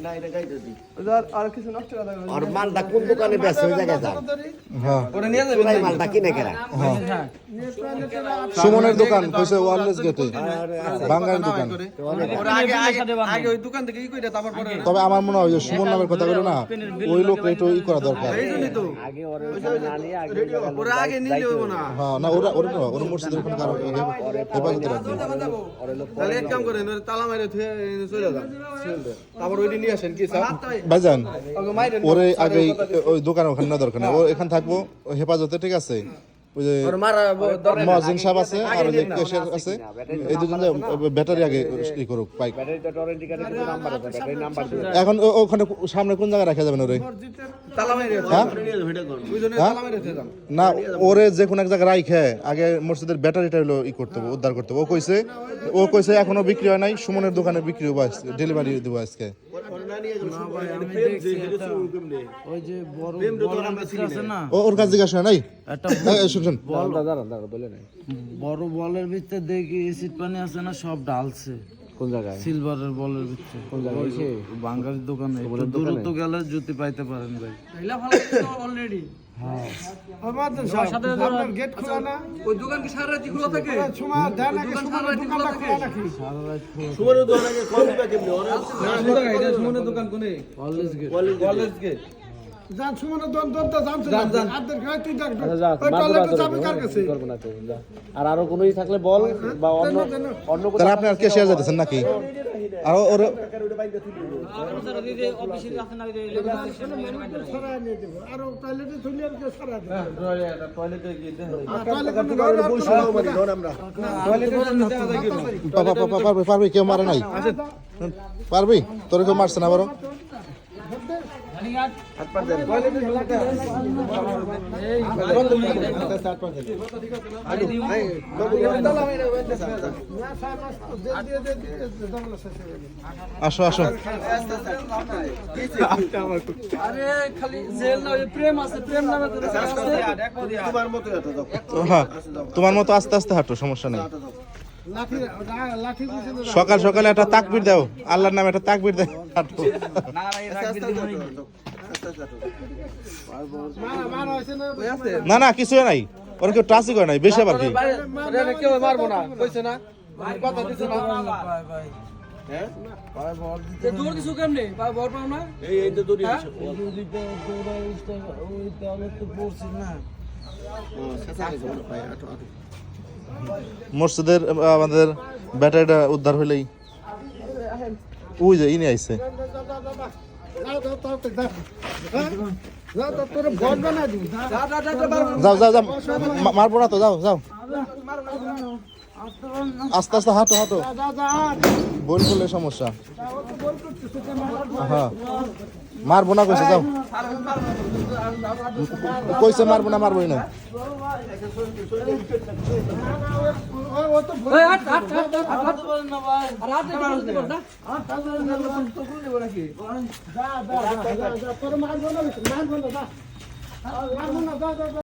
না এটা গাই দিদি আর কিছু নষ্ট করা যাবে আর মালটা কোন দোকানে বেচে ওই জায়গায় যান হ্যাঁ ওটা নিয়ে যাবেন চুলাই মালটা কিনে কেরা সুমনের দোকান কইছে ওয়ারলেস গেটে বাঙালির দোকান। ওরা আগে ওই দোকান থেকে ই কইরা তারপর পরে তবে আমার মনে হয় যে সুমন নামের কথা বলে না ওই লোক একটু ই করা দরকার। এইজন্যই তো আগে ওরে না নিয়ে আগে ওরা আগে নিলে হইব না হ্যাঁ না ওরা ওরা না ওরা মসজিদের ওখানে কারো হেফাজতে রাখবে। তাহলে এক কাম করেন ওরে তালা মাইরে থুয়ে চলে যান তারপর ওইটি নিয়ে আসেন কি স্যার ভাইজান ওকে মাইরেন ওরে আগে ওই দোকানে ওখানে না দরকার না ও এখানে থাকবো হেফাজতে ঠিক আছে। ওই যে ওরে মারা মহাজিন সাহেব আছে আর ওই যে কেশের আছে এই দুজন ব্যাটারি আগে ই করুক বাইক। ব্যাটারিটা টরেন্ট টিকাতে কিন্তু নাম্বার আছে ব্যাটারি নাম্বার দিন এখন ওখানে সামনে কোন জায়গায় রাখা যাবেন ওরে? তালা মাইরে হ্যাঁ ওইজন্য তালা মাইরে থুয়ে যান না ওরে যে কোন এক জায়গায় রাখে আগে মসজিদের ব্যাটারিটা হলো ই করতে হবে উদ্ধার করতে হবে। ও কইছে এখনো বিক্রি হয় নাই সুমনের দোকানে বিক্রি হবে আজকে ডেলিভারি দেবো আজকে। ওই যে বড় বল আছে না ওর কাছে জিজ্ঞাসা নাই শুনছেন বড় বলের ভিতরে দেখি এসিড পানি আছে না সব ঢালছে কোন জায়গায় সিলভারের বলের ভিতরে কোন জায়গায় এসে বাঙালির দোকানে একটু দূরত্ব গেলে জুতি পাইতে পারেন ভাই। অলরেডি হ্যাঁ গেট খোলা না ওই দোকান কি সারা রাত খোলা থাকে সময় দেন নাকি দোকান সারা রাত খোলা থাকে সারা রাত সুমনের দোকানে কোন দিবা কেমনে ওরে না এটা সুমনের দোকান কোনে কলেজ গেট কলেজ গেট জান সুমনের দন্তা জান আদের গায় তুই দেখ আচ্ছা যা ওই টয়লেটে যাবে কার কাছে করব না তো যা আর আরো কোনোই থাকলে বল বা অন্য অন্য তাহলে আপনি আর কেশিয়ার যাইতেছেন নাকি? আর ওর সরায় নিয়ে দেব আর টয়লেটে থুলি আর কে সরায় দেব টয়লেটে গিয়ে পারবি কেউ মারে নাই পারবি তোর কেউ মারছে না বরং আসো আসো আরে খালি জেল না প্রেম আছে প্রেম নামে তোমার মতো হ্যাঁ তোমার মতো আস্তে আস্তে হাঁটো সমস্যা নেই। লাঠি লাঠি দিছে সকাল সকালে একটা তাকবীর দাও আল্লাহর নামে একটা তাকবীর দাও হাঁটো। মারা হইছে না না না কিছু নাই ওরা কেউ টাচই করে নাই বেশি আবার কি কেউ মারবো না কইছে না কথা দিছে না ভাই ভাই হ্যাঁ ভাই বল দূর দিছো কেমনে বড় পাও না এই তো দড়ি আছে দিতে তোরা ওই তাহলে তো পড়ছিস না মসজিদের আমাদের ব্যাটারিটা উদ্ধার হইলেই ওই যে ইনি আইছে তোর ভোট বানা দিই যাও যাও যাও মারবো না তো যাও যাও আস্তে আস্তে হাঁটো হাঁটো বল করলে সমস্যা হ্যাঁ মারবো না কইছে যাও কইছে মারবো না মারবোই না তোর মারবো না